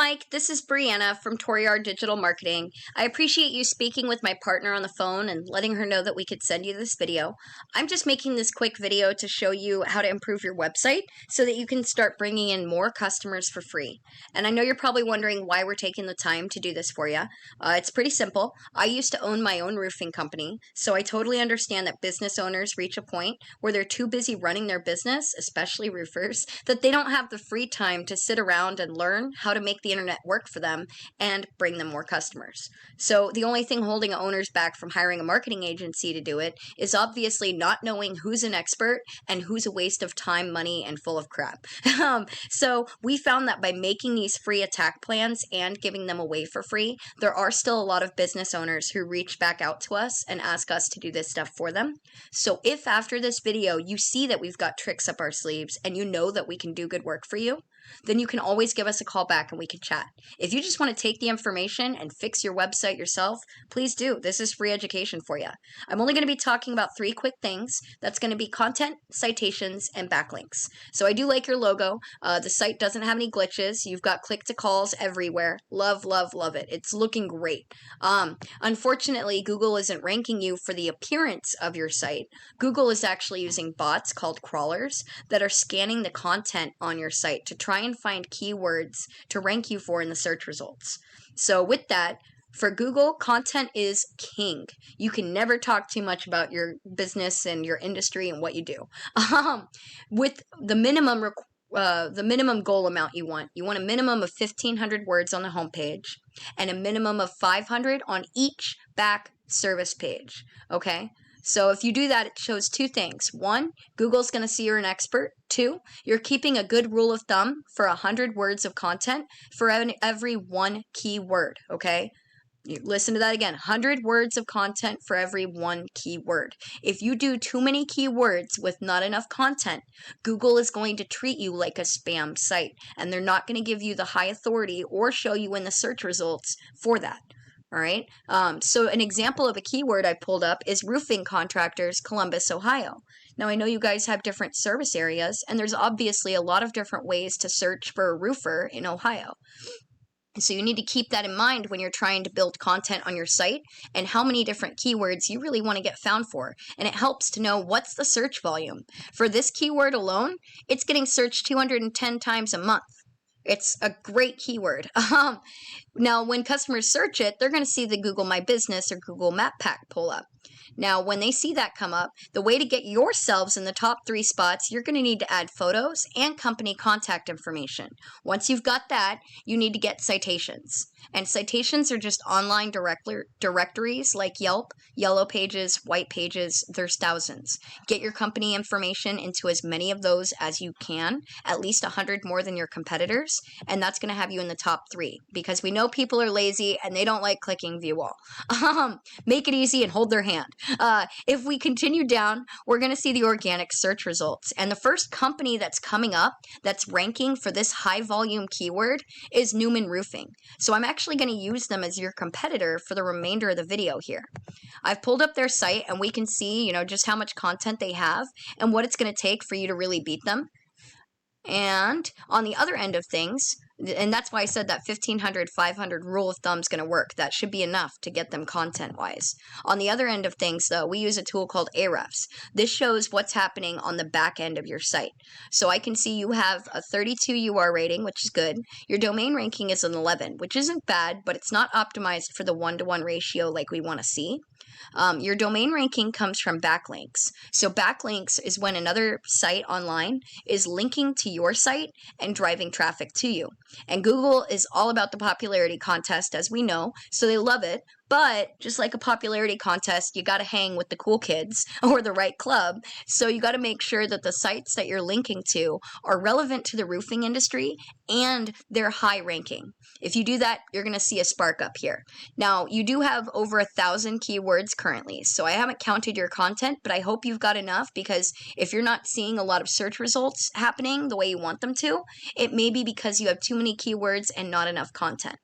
Mike, this is Brianna from Toriar Digital Marketing. I appreciate you speaking with my partner on the phone and letting her know that we could send you this video. I'm just making this quick video to show you how to improve your website so that you can start bringing in more customers for free. And I know you're probably wondering why we're taking the time to do this for you. It's pretty simple. I used to own my own roofing company, so I totally understand that business owners reach a point where they're too busy running their business, especially roofers, that they don't have the free time to sit around and learn how to make the internet work for them and bring them more customers. So the only thing holding owners back from hiring a marketing agency to do it is obviously not knowing who's an expert and who's a waste of time, money, and full of crap. So we found that by making these free attack plans and giving them away for free, there are still a lot of business owners who reach back out to us and ask us to do this stuff for them. So if after this video you see that we've got tricks up our sleeves and you know that we can do good work for you, then you can always give us a call back and we can chat. If you just want to take the information and fix your website yourself, please do. This is free education for you. I'm only going to be talking about 3 quick things. That's going to be content, citations, and backlinks. So I do like your logo. The site doesn't have any glitches. You've got click-to-calls everywhere. Love, love, love it. It's looking great. Unfortunately, Google isn't ranking you for the appearance of your site. Google is actually using bots called crawlers that are scanning the content on your site to try and find keywords to rank you for in the search results. So with that, for Google, content is king. You can never talk too much about your business and your industry and what you do. With the minimum goal amount you want a minimum of 1,500 words on the homepage and a minimum of 500 on each back service page. Okay. So if you do that, it shows 2 things. 1, Google's going to see you're an expert. 2, you're keeping a good rule of thumb for 100 words of content for every 1 keyword, okay? You listen to that again, 100 words of content for every 1 keyword. If you do too many keywords with not enough content, Google is going to treat you like a spam site, and they're not going to give you the high authority or show you in the search results for that. All right. So an example of a keyword I pulled up is roofing contractors, Columbus, Ohio. Now, I know you guys have different service areas, and there's obviously a lot of different ways to search for a roofer in Ohio. So you need to keep that in mind when you're trying to build content on your site and how many different keywords you really want to get found for. And it helps to know what's the search volume. For this keyword alone, it's getting searched 210 times a month. It's a great keyword. Now, when customers search it, they're going to see the Google My Business or Google Map Pack pull up. Now, when they see that come up, the way to get yourselves in the top 3 spots, you're going to need to add photos and company contact information. Once you've got that, you need to get citations. And citations are just online directories like Yelp, Yellow Pages, White Pages. There's thousands. Get your company information into as many of those as you can, at least 100 more than your competitors, and that's going to have you in the top 3 because we know people are lazy and they don't like clicking view all. Make it easy and hold their hand. If we continue down, we're going to see the organic search results. And the first company that's coming up that's ranking for this high volume keyword is Newman Roofing. So I'm actually going to use them as your competitor for the remainder of the video here. I've pulled up their site and we can see, just how much content they have and what it's going to take for you to really beat them. And on the other end of things, and that's why I said that 1,500, 500 rule of thumb is going to work. That should be enough to get them content-wise. On the other end of things, though, we use a tool called Ahrefs. This shows what's happening on the back end of your site. So I can see you have a 32 UR rating, which is good. Your domain ranking is an 11, which isn't bad, but it's not optimized for the 1-to-1 ratio like we want to see. Your domain ranking comes from backlinks. So backlinks is when another site online is linking to your site and driving traffic to you. And Google is all about the popularity contest, as we know, so they love it. But just like a popularity contest, you got to hang with the cool kids or the right club. So you got to make sure that the sites that you're linking to are relevant to the roofing industry and they're high ranking. If you do that, you're going to see a spark up here. Now, you do have over 1,000 keywords currently. So I haven't counted your content, but I hope you've got enough because if you're not seeing a lot of search results happening the way you want them to, it may be because you have too many keywords and not enough content.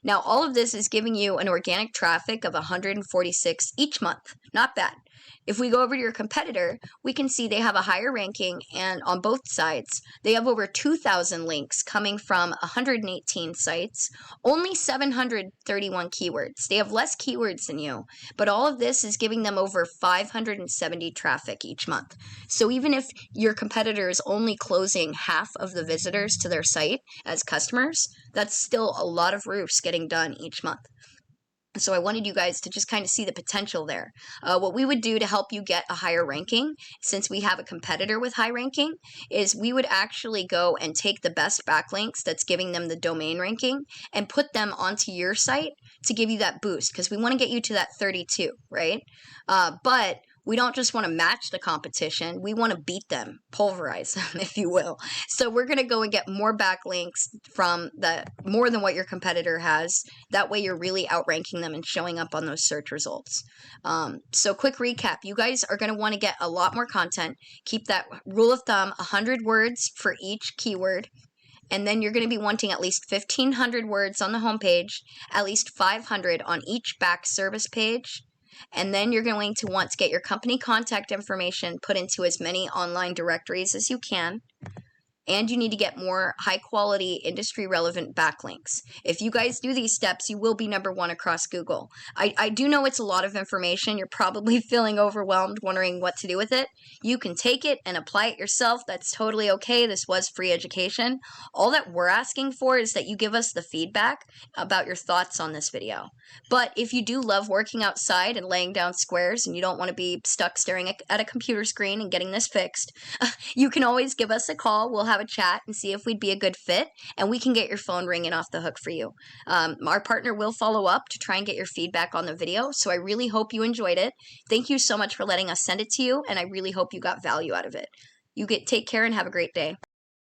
Now, all of this is giving you an organic traffic of 146 each month. Not bad. If we go over to your competitor, we can see they have a higher ranking, and on both sides, they have over 2,000 links coming from 118 sites, only 731 keywords. They have less keywords than you, but all of this is giving them over 570 traffic each month. So even if your competitor is only closing half of the visitors to their site as customers, that's still a lot of roofs getting done each month. So I wanted you guys to just kind of see the potential there. What we would do to help you get a higher ranking, since we have a competitor with high ranking, is we would actually go and take the best backlinks that's giving them the domain ranking and put them onto your site to give you that boost, because we want to get you to that 32, right? But we don't just want to match the competition. We want to beat them, pulverize them, if you will. So we're going to go and get more backlinks from more than what your competitor has. That way you're really outranking them and showing up on those search results. So quick recap, you guys are going to want to get a lot more content. Keep that rule of thumb, 100 words for each keyword. And then you're going to be wanting at least 1,500 words on the homepage, at least 500 on each back service page. And then you're going to want to get your company contact information put into as many online directories as you can. And you need to get more high quality industry relevant backlinks. If you guys do these steps, you will be #1 across Google. I do know it's a lot of information. You're probably feeling overwhelmed, wondering what to do with it. You can take it and apply it yourself. That's totally okay. This was free education. All that we're asking for is that you give us the feedback about your thoughts on this video. But if you do love working outside and laying down squares and you don't want to be stuck staring at a computer screen and getting this fixed, you can always give us a call. We'll have a chat and see if we'd be a good fit, and we can get your phone ringing off the hook for you. Our partner will follow up to try and get your feedback on the video, so I really hope you enjoyed it. Thank you so much for letting us send it to you, and I really hope you got value out of it. Take care and have a great day.